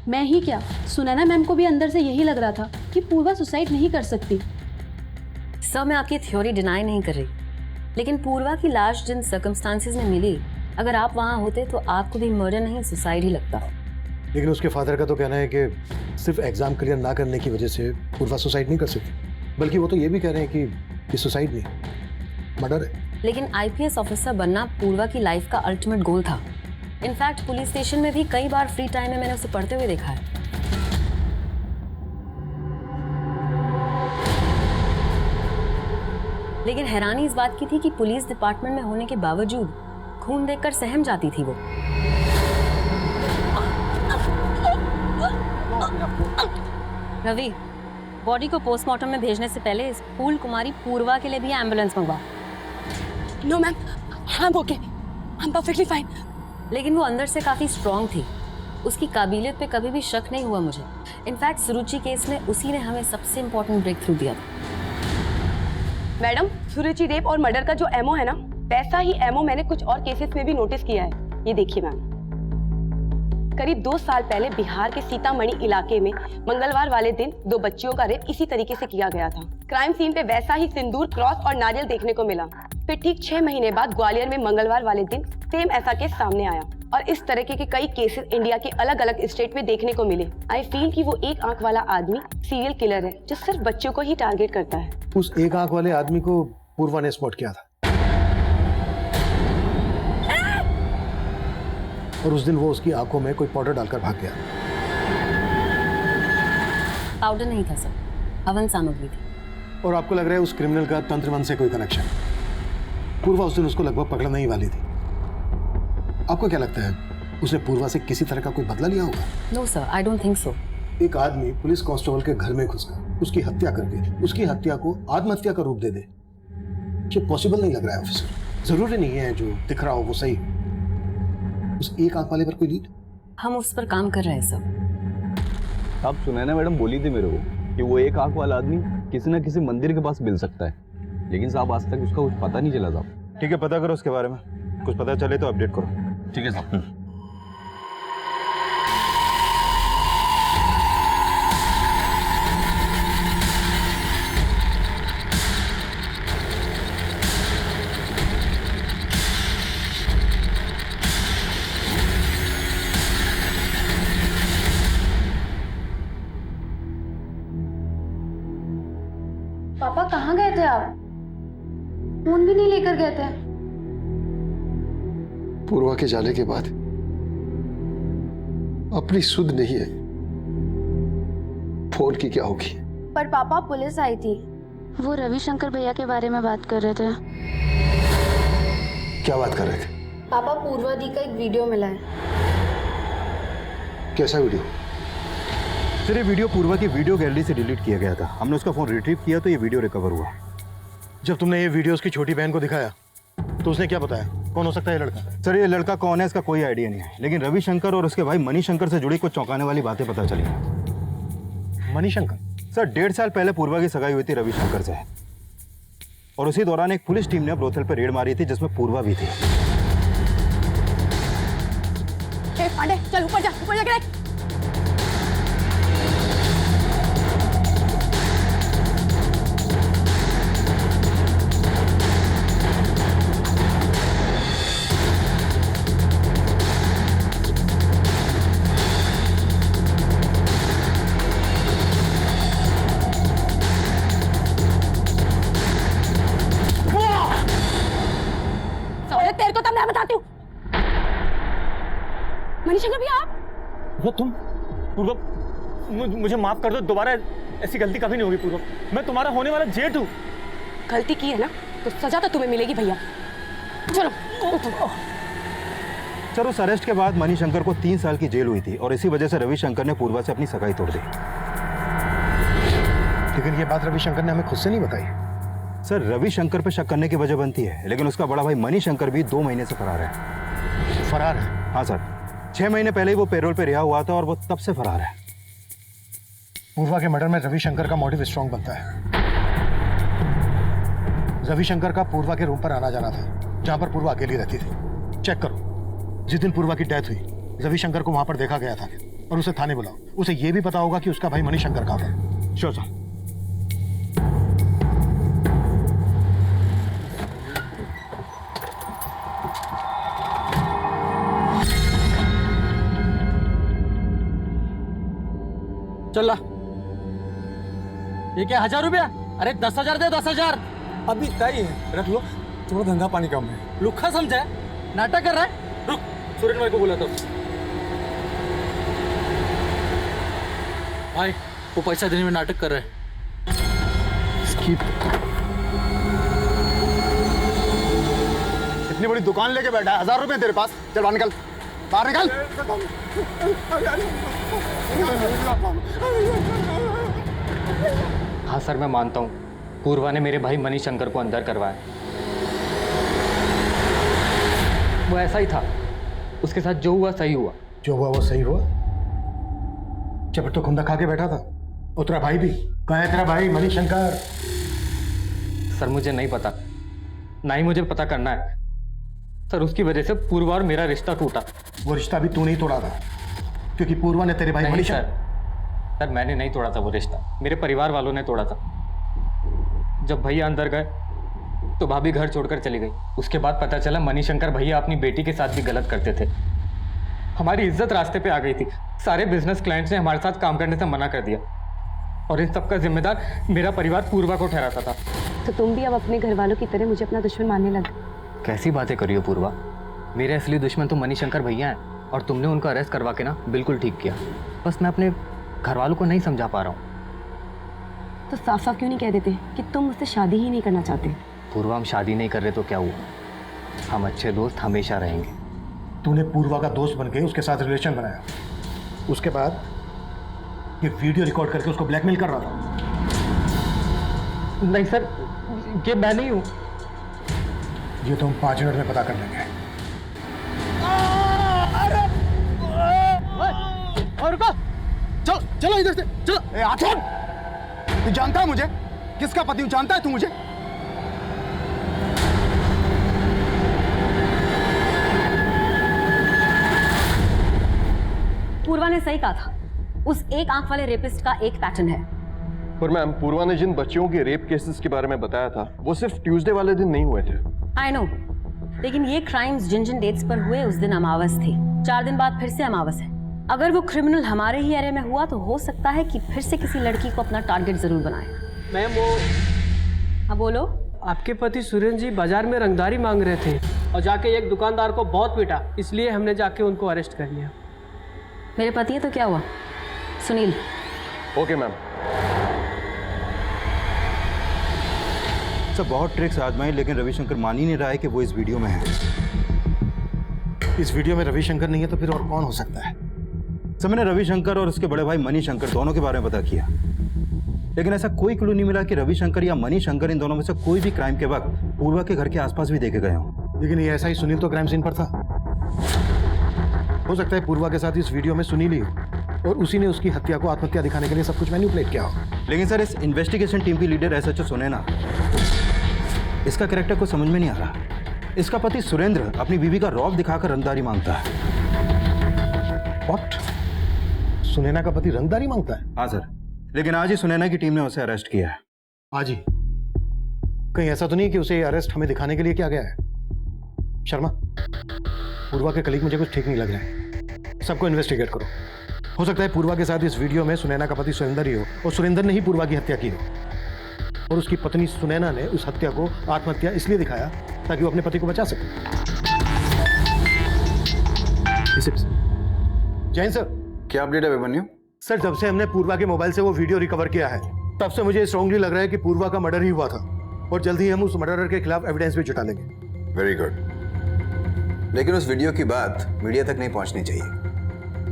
[SPEAKER 13] मैं ही क्या, सुनैना मैम को भी अंदर से यही लग रहा था कि पूर्वा सुसाइड नहीं कर सकती।
[SPEAKER 9] सर मैं आपकी थ्योरी डिनाई नहीं कर रही, लेकिन पूर्वा की लाश जिन सर्कमस्टांसेस में मिली, अगर आप वहाँ होते तो आपको भी मर्डर नहीं सुसाइड ही लगता।
[SPEAKER 6] लेकिन उसके फादर का तो कहना है कि सिर्फ एग्जाम क्लियर ना करने की वजह से पूर्वा सुसाइड नहीं कर सकती, बल्कि वो तो ये भी कह रहे हैं कि ये सुसाइड नहीं, मर्डर है।
[SPEAKER 9] लेकिन आईपीएस ऑफिसर बनना पूर्वा की लाइफ का अल्टीमेट गोल था। इनफैक्ट पुलिस स्टेशन में भी कई बार फ्री टाइम में मैंने उसे पढ़ते हुए देखा है। लेकिन हैरानी इस बात की थी कि पुलिस डिपार्टमेंट में होने के बावजूद खून देखकर सहम जाती थी वो। रवि, बॉडी को पोस्टमार्टम में भेजने से पहले इस फूल कुमारी पूर्वा के लिए भी एम्बुलेंस मंगवा।
[SPEAKER 3] No ma'am, I am okay, I am perfectly fine.
[SPEAKER 9] लेकिन वो अंदर से काफी स्ट्रांग थी, उसकी काबिलियत पे कभी भी शक नहीं हुआ मुझे। इनफैक्ट सुरुचि केस में उसी ने हमें सबसे इम्पोर्टेंट ब्रेक थ्रू दिया था।
[SPEAKER 3] मैडम, सुरुचि रेप और मर्डर का जो एमओ है ना, वैसा ही एमओ मैंने कुछ और केसेस में भी नोटिस किया है। ये देखिए मैम, करीब 2 साल पहले बिहार के सीतामढ़ी इलाके में मंगलवार वाले दिन 2 बच्चियों का रेप इसी तरीके से किया गया था। क्राइम सीन पे वैसा ही सिंदूर, क्रॉस और नारियल देखने को मिला। फिर ठीक 6 महीने बाद ग्वालियर में मंगलवार वाले दिन सेम ऐसा केस सामने आया और इस तरीके के कई केसेस इंडिया के अलग अलग स्टेट में देखने को मिले। आई फील कि वो एक आंख वाला आदमी सीरियल किलर है जो सिर्फ बच्चों को ही टारगेट करता है।
[SPEAKER 6] उस एक आंख वाले आदमी को पूर्वा ने स्पॉट किया था और उस दिन वो उसकी आंखों में कोई पाउडर डालकर भाग गया।
[SPEAKER 9] पाउडर नहीं था सर, हवन सामग्री थी।
[SPEAKER 6] और आपको लग रहा है उस क्रिमिनल का तंत्र मन से कोई कनेक्शन? पूर्वा उस दिन उसको लगभग पकड़ने ही वाली थी। आपको क्या लगता है उसने पूर्वा से किसी तरह का कोई बदला लिया होगा?
[SPEAKER 9] No sir, I don't think so.
[SPEAKER 6] एक आदमी पुलिस कांस्टेबल के घर में घुसकर उसकी हत्या करके उसकी हत्या को आत्महत्या का रूप दे दे, ये पॉसिबल नहीं लग रहा है ऑफिसर। जरूरी नहीं है जो दिख रहा हो वो सही। उस एक आंख वाले पर कोई लीड?
[SPEAKER 9] हम उस पर काम कर रहे हैं सर।
[SPEAKER 14] आप सुनैना मैडम बोली थी मेरे को कि वो एक आंख वाला आदमी किसी न किसी मंदिर के पास मिल सकता है, लेकिन साहब आज तक उसका कुछ पता नहीं चला साहब।
[SPEAKER 7] ठीक है, पता करो उसके बारे में, कुछ पता चले तो अपडेट करो।
[SPEAKER 14] ठीक है साहब।
[SPEAKER 8] पापा कहाँ गए थे आप? फोन भी नहीं लेकर गए थे।
[SPEAKER 1] पूर्वा के जाने के बाद अपनी सुध नहीं है, फोन की क्या होगी?
[SPEAKER 8] पर पापा पुलिस आई थी, वो रविशंकर भैया के बारे में बात कर रहे थे।
[SPEAKER 1] क्या बात कर रहे थे?
[SPEAKER 8] पापा पूर्वा दी का एक वीडियो मिला है।
[SPEAKER 1] कैसा वीडियो?
[SPEAKER 7] सर ये वीडियो पूर्वा की वीडियो गैलरी से डिलीट किया गया था। हमने उसका फोन रिट्रीव किया तो ये वीडियो रिकवर हुआ।
[SPEAKER 6] जब तुमने ये वीडियो उसकी छोटी बहन को दिखाया तो उसने क्या बताया? कौन हो सकता है ये लड़का?
[SPEAKER 7] सर ये लड़का कौन है इसका कोई आइडिया नहीं है, लेकिन रविशंकर और उसके भाई मणिशंकर से जुड़ी कुछ चौंकाने वाली बातें पता चली।
[SPEAKER 6] मणिशंकर?
[SPEAKER 7] सर 1.5 साल पहले पूर्वा की सगाई हुई थी रविशंकर से, और उसी दौरान एक पुलिस टीम ने ब्रोथल पर रेड मारी थी जिसमें पूर्वा भी थी।
[SPEAKER 3] पांडे चल ऊपर जा, ऊपर जाके देख। तेरे को तब मैं बताती हूँ। मणिशंकर भी आप?
[SPEAKER 2] वो तुम? पूर्व, मुझे माफ कर दो, दोबारा ऐसी गलती कभी नहीं होगी। पूर्व, मैं तुम्हारा होने वाला जेठ हूँ।
[SPEAKER 3] गलती की है ना तो सजा तो तुम्हें मिलेगी भैया। चलो।
[SPEAKER 7] सर उस अरेस्ट के बाद मणिशंकर को 3 साल की जेल हुई थी और इसी वजह से रविशंकर ने पूर्वा से अपनी सगाई तोड़ दी।
[SPEAKER 6] लेकिन ये बात रविशंकर ने हमें खुद से नहीं बताई।
[SPEAKER 7] सर रविशंकर पे शक करने की वजह बनती है, लेकिन उसका बड़ा भाई मनी शंकर भी 2 महीने से फरार है।
[SPEAKER 6] फरार है?
[SPEAKER 7] हाँ सर, 6 महीने पहले ही वो पेरोल पे रिहा हुआ था और वो तब से फरार है।
[SPEAKER 6] पूर्वा के मर्डर में रविशंकर का मोटिव स्ट्रांग बनता है। रविशंकर का पूर्वा के रूम पर आना जाना था, जहां पर पूर्वा अकेली रहती थी। चेक करो, जिस दिन पूर्वा की डेथ हुई रविशंकर को वहां पर देखा गया था और उसे थाने बुलाओ। उसे यह भी पता होगा कि उसका भाई मणिशंकर कहां था।
[SPEAKER 7] Sure sir.
[SPEAKER 10] चल ला। ये क्या 1000 रुपया? अरे 10,000 दे 10,000।
[SPEAKER 15] अभी तय है, रख लो, थोड़ा धंधा पानी कम है।
[SPEAKER 10] लुखा समझा है? नाटक कर रहा है? रुक, सुरेंद्र भाई को बोला था। भाई वो पैसा देने में नाटक कर रहे हैं।
[SPEAKER 6] इतनी बड़ी दुकान लेके बैठा है, 1000 रुपए तेरे पास? चल बाहर निकल, बाहर निकल।
[SPEAKER 2] हाँ सर, मैं मानता हूँ पूर्वा ने मेरे भाई मनी शंकर को अंदर करवाया। वो ऐसा ही था, उसके साथ जो हुआ सही हुआ।
[SPEAKER 6] जो हुआ वो सही हुआ? जब तो खुंदा खा के बैठा था। और तेरा भाई भी कहाँ है? तेरा भाई मनी शंकर?
[SPEAKER 2] सर मुझे नहीं पता, ना ही मुझे पता करना है सर। उसकी वजह से पूर्वा और मेरा रिश्ता टूटा।
[SPEAKER 6] वो रिश्ता भी तू नहीं तोड़ा था, क्योंकि पूर्वा ने तेरे भाई मनी शंकर।
[SPEAKER 2] सर मैंने नहीं तोड़ा था वो रिश्ता, मेरे परिवार वालों ने तोड़ा था। जब भैया अंदर गए तो भाभी घर छोड़कर चली गई। उसके बाद पता चला मणिशंकर भैया अपनी बेटी के साथ भी गलत करते थे। हमारी इज्जत रास्ते पे आ गई थी। सारे बिजनेस क्लाइंट्स ने हमारे साथ काम करने से मना कर दिया और इन सबका जिम्मेदार मेरा परिवार पूर्वा को ठहराता था।
[SPEAKER 3] तो तुम भी अब अपने घर वालों की तरह मुझे अपना दुश्मन मानने लगे?
[SPEAKER 2] कैसी बातें करी हो पूर्वा? मेरे असली दुश्मन तो मणिशंकर भैया हैं और तुमने उनको अरेस्ट करवा के ना बिल्कुल ठीक किया। बस मैं अपने घर वालों को नहीं समझा पा रहा हूँ।
[SPEAKER 3] तो साफ साफ क्यों नहीं कह देते कि तुम मुझसे शादी ही नहीं करना चाहते?
[SPEAKER 2] पूर्वा, हम शादी नहीं कर रहे तो क्या हुआ? हम अच्छे दोस्त हमेशा रहेंगे।
[SPEAKER 6] तूने पूर्वा का दोस्त बन के उसके साथ रिलेशन बनाया, उसके बाद ये वीडियो रिकॉर्ड करके उसको ब्लैकमेल कर रहा था।
[SPEAKER 2] नहीं सर, ये मैं नहीं हूँ।
[SPEAKER 6] ये तो हम 5 मिनट में पता कर लेंगे।
[SPEAKER 15] और रुको, चलो चलो इधर से चलो। हाथ छोड़। तू जानता है मुझे किसका पति हूं? जानता है तू मुझे?
[SPEAKER 9] पूर्वा ने सही कहा था, उस एक आंख वाले रेपिस्ट का एक पैटर्न है।
[SPEAKER 12] पर मैम, पूर्वा ने जिन बच्चियों के रेप केसेस के बारे में बताया था वो सिर्फ ट्यूसडे वाले दिन नहीं हुए थे।
[SPEAKER 9] आई नो, लेकिन ये क्राइम्स जिन जिन डेट्स पर हुए उस दिन अमावस थी। 4 दिन बाद फिर से अमावस है। अगर वो क्रिमिनल हमारे ही एरिया में हुआ तो हो सकता है कि फिर से किसी लड़की को अपना टारगेट जरूर बनाए।
[SPEAKER 10] मैम वो
[SPEAKER 9] हाँ बोलो।
[SPEAKER 10] आपके पति सुरेंद्र जी बाजार में रंगदारी मांग रहे थे और जाके एक दुकानदार को बहुत पीटा, इसलिए हमने जाके उनको अरेस्ट कर लिया।
[SPEAKER 9] मेरे पति है तो क्या हुआ? सुनील।
[SPEAKER 12] Okay ma'am.
[SPEAKER 7] सब बहुत ट्रिक्स आजमाई, लेकिन रविशंकर मान ही नहीं रहा है कि वो इस वीडियो में है।
[SPEAKER 6] इस वीडियो में रविशंकर नहीं है तो फिर और कौन हो सकता है?
[SPEAKER 7] सब मैंने रविशंकर और उसके बड़े भाई मणिशंकर दोनों के बारे में पता किया, लेकिन ऐसा कोई क्लू नहीं मिला कि रविशंकर या मणिशंकर इन दोनों में से कोई भी क्राइम के वक्त पूर्वा के घर के आसपास भी देखे गए हों।
[SPEAKER 6] लेकिन ये ऐसा ही सुनील तो क्राइम सीन पर था। हो सकता है पूर्वा के साथ इस वीडियो में सुनील ही हो और उसी ने उसकी हत्या को आत्महत्या दिखाने के लिए सब कुछ मैनिपुलेट किया हो।
[SPEAKER 7] लेकिन सर, इस इन्वेस्टिगेशन टीम की लीडर एसएचओ सुनैना, इसका कैरेक्टर को समझ में नहीं आ रहा। इसका पति सुरेंद्र अपनी बीवी का रौब दिखाकर रंगदारी मांगता है।
[SPEAKER 6] व्हाट? सुनैना का पति रंगदारी मांगता है?
[SPEAKER 7] हाँ सर, लेकिन आज ही सुनैना की टीम ने उसे अरेस्ट किया है।
[SPEAKER 6] आज ही? कहीं ऐसा तो नहीं कि उसे अरेस्ट हमें दिखाने के लिए किया गया है? शर्मा, पूर्वा के कलीग मुझे कुछ ठीक नहीं लग रहा है। सबको इन्वेस्टिगेट करो। हो सकता है पूर्वा के साथ इस वीडियो में सुनैना का पति सुरेंद्र ही हो और सुरेंद्र ने ही पूर्वा की हत्या की हो और उसकी पत्नी सुनैना ने उस हत्या को आत्महत्या इसलिए दिखाया ताकि वो अपने पति को बचा सके। जैन सर,
[SPEAKER 16] क्या अपडेट है अभिमन्यु?
[SPEAKER 6] सर, जब से हमने पूर्वा के मोबाइल से वो वीडियो रिकवर किया है तब से मुझे स्ट्रांगली लग रहा है कि पूर्वा का मर्डर ही हुआ था और जल्द ही हम उस मर्डरर के खिलाफ एविडेंस भी जुटा लेंगे।
[SPEAKER 16] वेरी गुड, लेकिन उस वीडियो की बात मीडिया तक नहीं पहुंचनी चाहिए।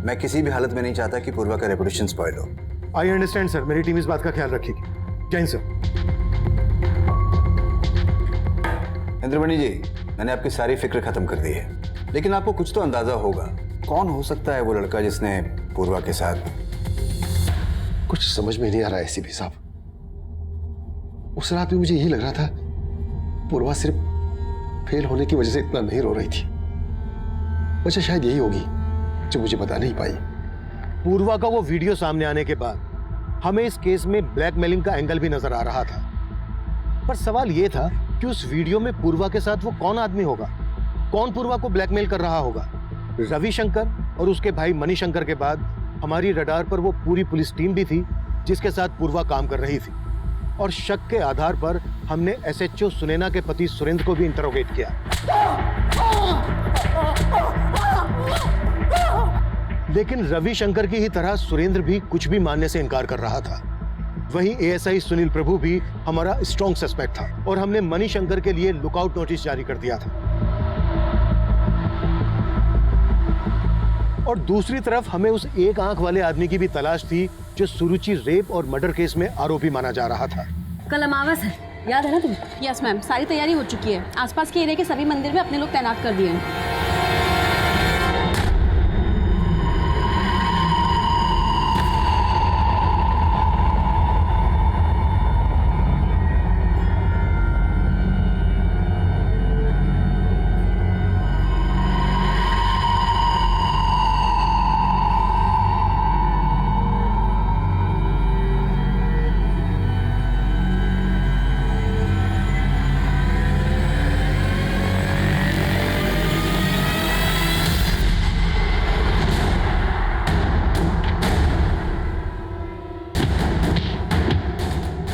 [SPEAKER 16] मैं किसी भी हालत में नहीं चाहता कि पूर्वा का रेपुटेशन स्पॉइल हो।
[SPEAKER 6] आई अंडरस्टैंड सर, मेरी टीम इस बात का ख्याल रखेगी। जैन सर।
[SPEAKER 16] इंद्रमणि जी, मैंने आपकी सारी फिक्र खत्म कर दी है, लेकिन आपको कुछ तो अंदाजा होगा कौन हो सकता है वो लड़का जिसने पूर्वा के साथ।
[SPEAKER 1] कुछ समझ में नहीं आ रहा है एसीपी साहब। उस रात भी मुझे यही लग रहा था पूर्वा सिर्फ फेल होने की वजह से इतना नहीं रो रही थी। वजह शायद यही होगी जो मुझे बता नहीं पाई।
[SPEAKER 6] पूर्वा का वो वीडियो सामने आने के बाद हमें इस केस में ब्लैकमेलिंग का एंगल भी नजर आ रहा था, पर सवाल यह था कि उस वीडियो में पूर्वा के साथ वो कौन आदमी होगा, कौन पूर्वा को ब्लैकमेल कर रहा होगा। रविशंकर और उसके भाई मणिशंकर के बाद हमारी रडार पर वो पूरी पुलिस टीम भी थी जिसके साथ पूर्वा काम कर रही थी, और शक के आधार पर हमने एसएचओ सुनैना के पति सुरेंद्र को भी इंटरोगेट किया। लेकिन रविशंकर की ही तरह सुरेंद्र भी कुछ भी मानने से इनकार कर रहा था। वहीं एएसआई सुनील प्रभु भी हमारा स्ट्रॉन्ग सस्पेक्ट था, और हमने मणिशंकर के लिए लुकआउट नोटिस जारी कर दिया था। और दूसरी तरफ हमें उस एक आंख वाले आदमी की भी तलाश थी जो सुरुचि रेप और मर्डर केस में आरोपी माना जा रहा था।
[SPEAKER 9] कल अमावस है, याद है ना तुम्हें?
[SPEAKER 13] यस मैम, सारी तैयारी हो चुकी है। आसपास के एरिया के सभी मंदिर में अपने लोग तैनात कर दिए हैं।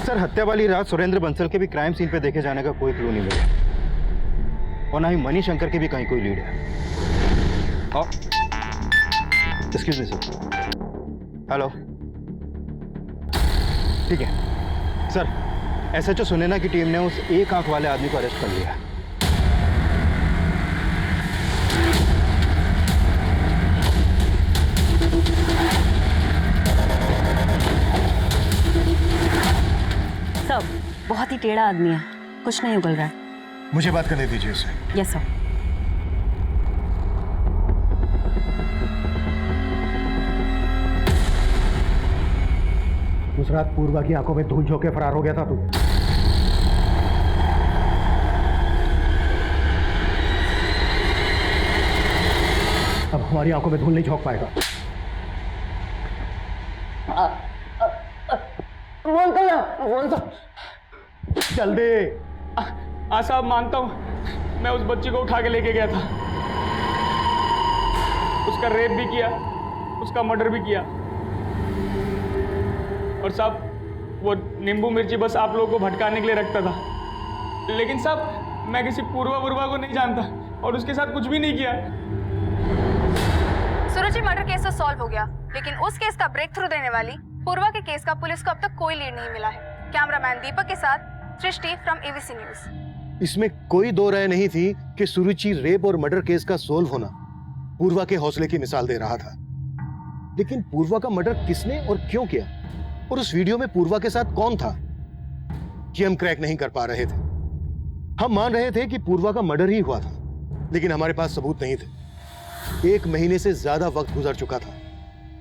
[SPEAKER 7] सर, हत्या वाली रात सुरेंद्र बंसल के भी क्राइम सीन पे देखे जाने का कोई क्लू नहीं मिला, और ना ही मणिशंकर की भी कहीं कोई लीड है। Excuse me sir. हेलो, ठीक है सर, एसएचओ सुनैना की टीम ने उस एक आंख वाले आदमी को अरेस्ट कर लिया है।
[SPEAKER 9] सब बहुत ही टेढ़ा आदमी है, कुछ नहीं उगल रहा है।
[SPEAKER 6] मुझे बात करने दीजिए उससे।
[SPEAKER 9] Yes sir.
[SPEAKER 6] उस रात पूर्वा की आंखों में धूल झोंक के फरार हो गया था तू। अब हमारी आंखों में धूल नहीं झोंक पाएगा। जल्दी।
[SPEAKER 17] हाँ साहब, मानता हूँ, मैं उस बच्ची को उठा के लेके गया था, उसका रेप भी किया, उसका मर्डर भी किया। और साहब, वो नींबू मिर्ची बस आप लोगों को भटकाने के लिए रखता था। लेकिन साहब, मैं किसी पूर्वा को नहीं जानता और उसके साथ कुछ भी नहीं किया।
[SPEAKER 8] सुरुचि मर्डर केस तो सॉल्व हो गया, लेकिन उस केस का ब्रेक थ्रू देने वाली पूर्वा के केस का पुलिस को अब तक कोई लीड नहीं मिला है। कैमरामैन दीपक के साथ सृष्टि फ्रॉम एबीसी न्यूज।
[SPEAKER 6] इसमें कोई दो राय नहीं थी कि सुरुचि रेप और मर्डर केस का सोल्व होना पूर्वा के हौसले की मिसाल दे रहा था। लेकिन पूर्वा का मर्डर किसने और क्यों किया, और उस वीडियो में पूर्वा के साथ कौन था, ये हम क्रैक नहीं कर पा रहे थे। हम मान रहे थे कि पूर्वा का मर्डर ही हुआ था, लेकिन हमारे पास सबूत नहीं थे। 1 महीने से ज्यादा वक्त गुजर चुका था,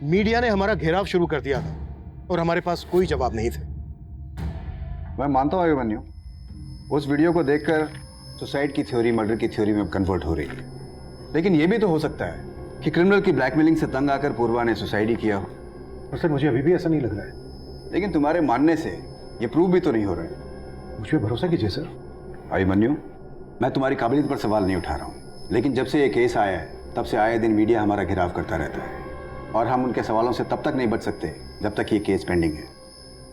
[SPEAKER 6] मीडिया ने हमारा घेराव शुरू कर दिया था और हमारे पास कोई जवाब नहीं थे।
[SPEAKER 16] मैं मानता हूँ अभिमन्यु, उस वीडियो को देखकर सुसाइड की थ्योरी मर्डर की थ्योरी में कन्वर्ट हो रही है, लेकिन यह भी तो हो सकता है कि क्रिमिनल की ब्लैकमेलिंग से तंग आकर पूर्वा ने सुसाइड ही किया हो।
[SPEAKER 6] और सर, मुझे अभी भी ऐसा नहीं लग रहा है।
[SPEAKER 16] लेकिन तुम्हारे मानने से ये प्रूव भी तो नहीं हो रहा है।
[SPEAKER 6] मुझ पर भरोसा कीजिए सर।
[SPEAKER 16] अभिमन्यु, मैं तुम्हारी काबिलियत पर सवाल नहीं उठा रहा हूँ, लेकिन जब से ये केस आया है तब से आए दिन मीडिया हमारा घेराव करता रहता है, और हम उनके सवालों से तब तक नहीं बच सकते जब तक ये केस पेंडिंग है।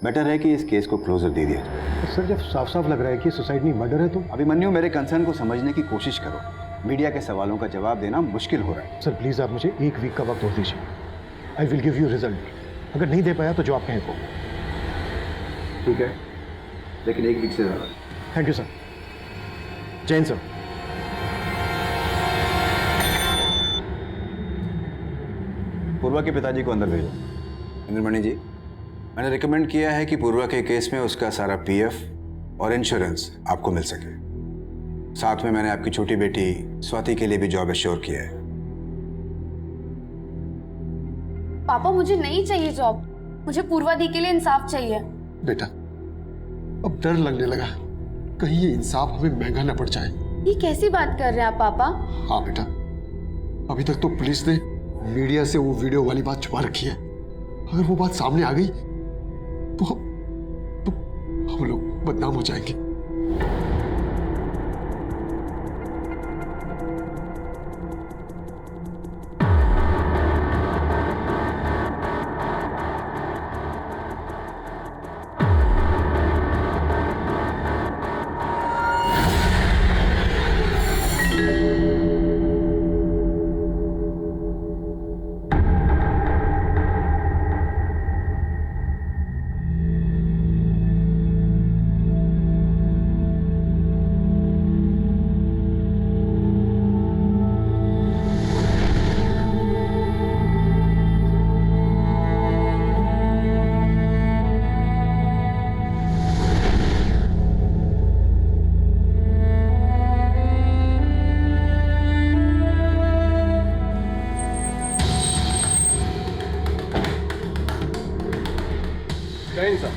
[SPEAKER 16] बेटर है कि इस केस को क्लोजर दे दिया जाए।
[SPEAKER 6] सर, जब साफ साफ लग रहा है कि सुसाइड नहीं मर्डर है तो?
[SPEAKER 16] अभिमन्यु, मेरे कंसर्न को समझने की कोशिश करो। मीडिया के सवालों का जवाब देना मुश्किल हो रहा है।
[SPEAKER 6] सर प्लीज, आप मुझे 1 वीक का वक्त और दीजिए। I will give you result. अगर नहीं दे पाया तो जो आप कहें को।
[SPEAKER 16] ठीक है, लेकिन 1 वीक से ज़्यादा।
[SPEAKER 6] Thank you sir. Jain sir.
[SPEAKER 16] Purva के पिताजी को अंदर भेजो। इंद्रमणि जी, मैंने रिकमेंड किया है कि पूर्वा के केस में उसका सारा पीएफ और इंश्योरेंस आपको मिल सके। साथ में मैंने आपकी छोटी बेटी स्वाति के लिए भी जॉब एश्योर किया है।
[SPEAKER 4] पापा मुझे नहीं चाहिए जॉब, मुझे पूर्वा दी के लिए इंसाफ चाहिए।
[SPEAKER 1] बेटा अब डर लगने लगा, कहीं ये इंसाफ हमें महंगा न पड़ जाए।
[SPEAKER 4] ये कैसी बात कर रहे हैं आप पापा?
[SPEAKER 1] हाँ बेटा, अभी तक तो पुलिस ने मीडिया से वो वीडियो वाली बात छुपा रखी है। अगर वो बात सामने आ गई तो हम लोग बदनाम हो जाएंगे।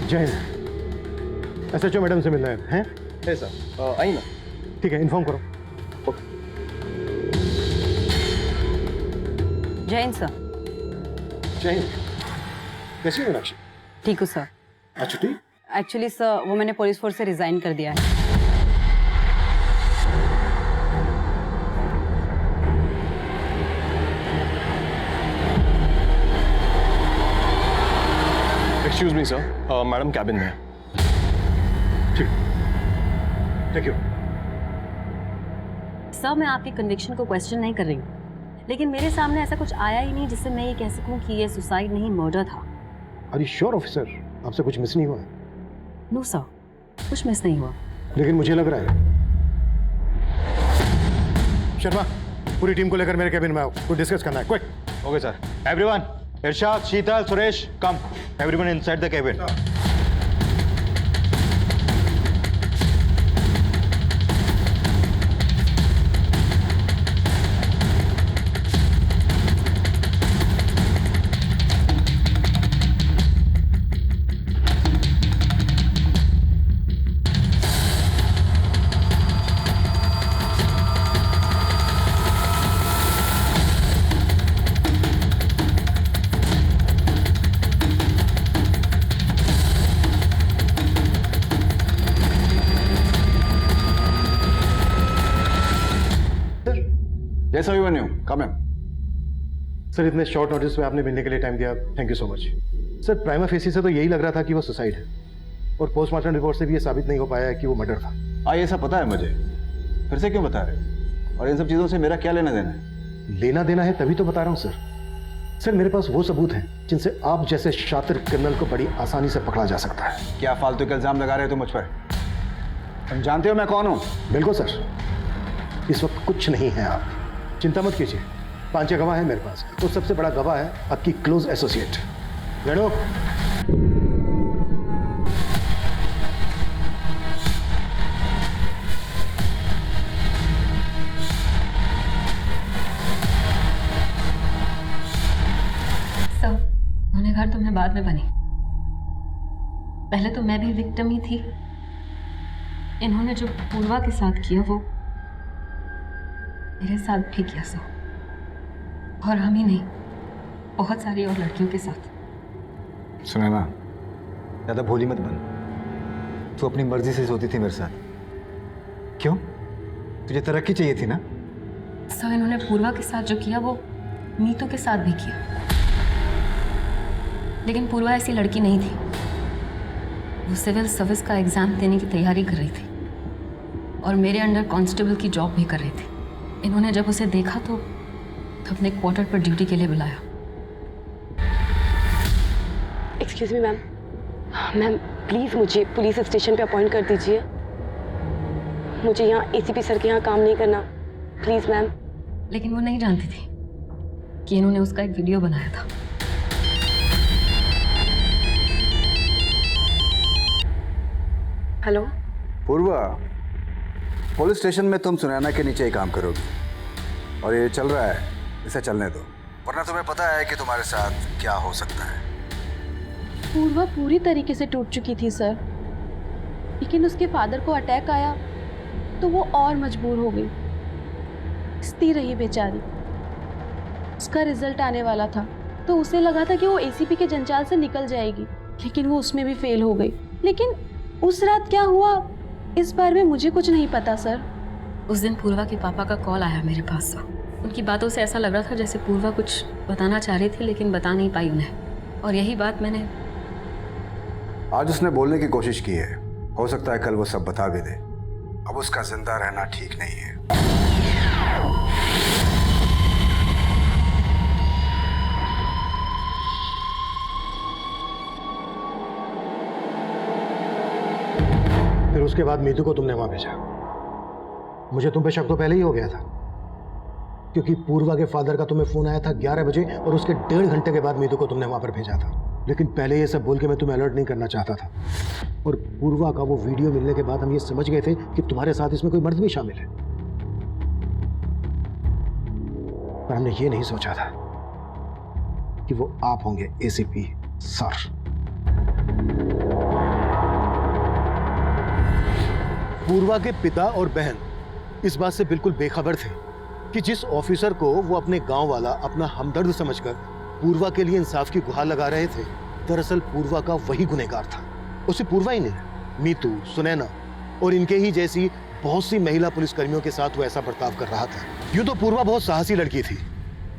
[SPEAKER 6] जय हिंद। एसएचओ मैडम से मिलना है
[SPEAKER 12] सर? आई ना।
[SPEAKER 6] ठीक है, इन्फॉर्म करो।
[SPEAKER 9] जय हिंद सर।
[SPEAKER 6] जय हिंद। कैसी हो मीनाक्षी?
[SPEAKER 9] ठीक हूँ सर।
[SPEAKER 6] आज छुट्टी?
[SPEAKER 9] एक्चुअली सर वो मैंने पुलिस फोर्स से रिजाइन कर दिया है।
[SPEAKER 12] Excuse me sir, madam cabin में है।
[SPEAKER 6] ठीक, थैंक यू।
[SPEAKER 9] सर मैं आपकी कन्विक्शन को क्वेश्चन नहीं कर रही हूँ, लेकिन मेरे सामने ऐसा कुछ आया ही नहीं जिससे मैं ये कह सकूँ कि ये सुसाइड नहीं मर्डर था।
[SPEAKER 6] Are you sure officer? आपसे कुछ मिस नहीं हुआ?
[SPEAKER 9] नो सर, कुछ मिस नहीं हुआ।
[SPEAKER 6] लेकिन मुझे लग रहा है। शर्मा, पूरी टीम को लेकर मेरे कैबिन में आओ, कुछ डिस्कस करना है। Quick.
[SPEAKER 7] Okay sir. Everyone, Irshad, Sheetal, Suresh, come. Everyone inside the cabin.
[SPEAKER 16] जैसा भी बने हो, कम है।
[SPEAKER 6] सर इतने शॉर्ट नोटिस में आपने मिलने के लिए टाइम दिया, thank you so much. Sir prima facie से तो यही लग रहा था कि वो सुसाइड है, और पोस्टमार्टम रिपोर्ट से भी ये साबित नहीं हो पाया है कि वो मर्डर था।
[SPEAKER 16] हाँ ये सब पता है मुझे, फिर से क्यों बता रहे हो? और इन सब चीज़ों से मेरा क्या लेना देना है?
[SPEAKER 6] लेना देना है तभी तो बता रहा हूँ सर। सर मेरे पास वो सबूत हैं जिनसे आप जैसे शातिर क्रिमिनल को बड़ी आसानी से पकड़ा जा सकता है।
[SPEAKER 16] क्या फालतू के इल्जाम लगा रहे हो तुम मुझ पर? तुम जानते हो मैं कौन हूँ?
[SPEAKER 6] बिल्कुल सर, इस वक्त कुछ नहीं है आप चिंता मत कीजिए। 5-6 गवाह है मेरे पास, तो सबसे बड़ा गवाह है आपकी क्लोज एसोसिएट रेणु।
[SPEAKER 9] सर गुनहगार तो मैं बाद में बनी, पहले तो मैं भी विक्टिम ही थी। इन्होंने जो पूर्वा के साथ किया वो मेरे साथ भी किया सर, और हम ही नहीं, बहुत सारी और लड़कियों के साथ।
[SPEAKER 16] सुनैना, ज़्यादा भोली मत बन। तू अपनी मर्जी से सोती थी मेरे साथ, क्यों? तुझे तरक्की चाहिए थी ना?
[SPEAKER 9] सर इन्होंने पूर्वा के साथ जो किया वो नीतू के साथ भी किया, लेकिन पूर्वा ऐसी लड़की नहीं थी। वो सिविल सर्विस का एग्जाम देने की तैयारी कर रही थी और मेरे अंडर कांस्टेबल की जॉब भी कर रही थी। इन्होंने जब उसे देखा तो अपने क्वार्टर पर ड्यूटी के लिए बुलाया।
[SPEAKER 3] Excuse me ma'am, ma'am please मुझे पुलिस स्टेशन पे अपॉइंट कर दीजिए। मुझे यहाँ एसीपी सर के यहाँ काम नहीं करना, प्लीज़ मैम।
[SPEAKER 9] लेकिन वो नहीं जानती थी कि इन्होंने उसका एक वीडियो बनाया था।
[SPEAKER 3] हेलो
[SPEAKER 16] पूर्वा, पुलिस स्टेशन में तुम सुनैना के नीचे ही काम करोगी और ये चल रहा है, इसे चलने दो, वरना तुम्हें पता है कि तुम्हारे साथ क्या हो सकता है।
[SPEAKER 13] पूर्वा पूरी तरीके से टूट चुकी थी सर, लेकिन उसके फादर को अटैक आया तो वो और मजबूर हो गई, स्थिर रही बेचारी। उसका रिजल्ट आने वाला था तो उसे लगा था कि वो एसीपी के जंजाल से निकल जाएगी, लेकिन वो उसमें भी फेल हो गई। लेकिन उस रात क्या हुआ इस बारे में मुझे कुछ नहीं पता सर।
[SPEAKER 9] उस दिन पूर्वा के पापा का कॉल आया मेरे पास। उनकी बातों से ऐसा लग रहा था जैसे पूर्वा कुछ बताना चाह रही थी लेकिन बता नहीं पाई उन्हें, और यही बात मैंने
[SPEAKER 16] आज उसने बोलने की कोशिश की है, हो सकता है कल वो सब बता भी दे। अब उसका जिंदा रहना ठीक नहीं है।
[SPEAKER 6] फिर उसके बाद मीतू को तुमने वहां भेजा। मुझे तुम पे शक तो पहले ही हो गया था, क्योंकि पूर्वा के फादर का तुम्हें फोन आया था 11 बजे और उसके 1.5 घंटे के बाद मीतू को तुमने वहां पर भेजा था। लेकिन पहले ये सब बोल के मैं तुम्हें अलर्ट नहीं करना चाहता था, और पूर्वा का वो वीडियो मिलने के बाद हम ये समझ गए थे कि तुम्हारे साथ इसमें कोई मर्द भी शामिल है। पर हमने ये नहीं सोचा था कि वो आप होंगे एसीपी सर। पूर्वा के पिता और बहन इस बात से बिल्कुल बेखबर थे कि जिस ऑफिसर को वो अपने गांव वाला अपना हमदर्द समझकर पूर्वा के लिए इंसाफ की गुहार लगा रहे थे, दरअसल पूर्वा का वही गुनहगार था। उसे पूर्वा ही नहीं, मीतू, सुनैना और इनके ही जैसी बहुत सी महिला पुलिसकर्मियों के साथ वो ऐसा बर्ताव कर रहा था। यूं तो पूर्वा बहुत साहसी लड़की थी,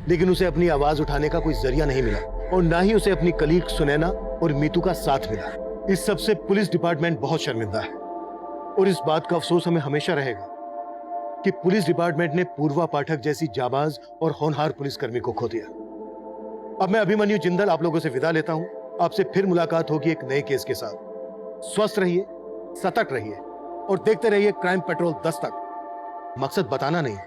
[SPEAKER 6] लेकिन उसे अपनी आवाज उठाने का कोई जरिया नहीं मिला, और ना ही उसे अपनी कलीग सुनैना और मीतू का साथ मिला। इस सबसे पुलिस डिपार्टमेंट बहुत शर्मिंदा है, और इस बात का अफसोस हमें हमेशा रहेगा कि पुलिस डिपार्टमेंट ने पूर्वा पाठक जैसी जाबाज और होनहार पुलिसकर्मी को खो दिया। अब मैं अभिमन्यु जिंदल आप लोगों से विदा लेता हूं। आपसे फिर मुलाकात होगी एक नए केस के साथ। स्वस्थ रहिए, सतर्क रहिए और देखते रहिए क्राइम पेट्रोल 10 तक। मकसद बताना नहीं,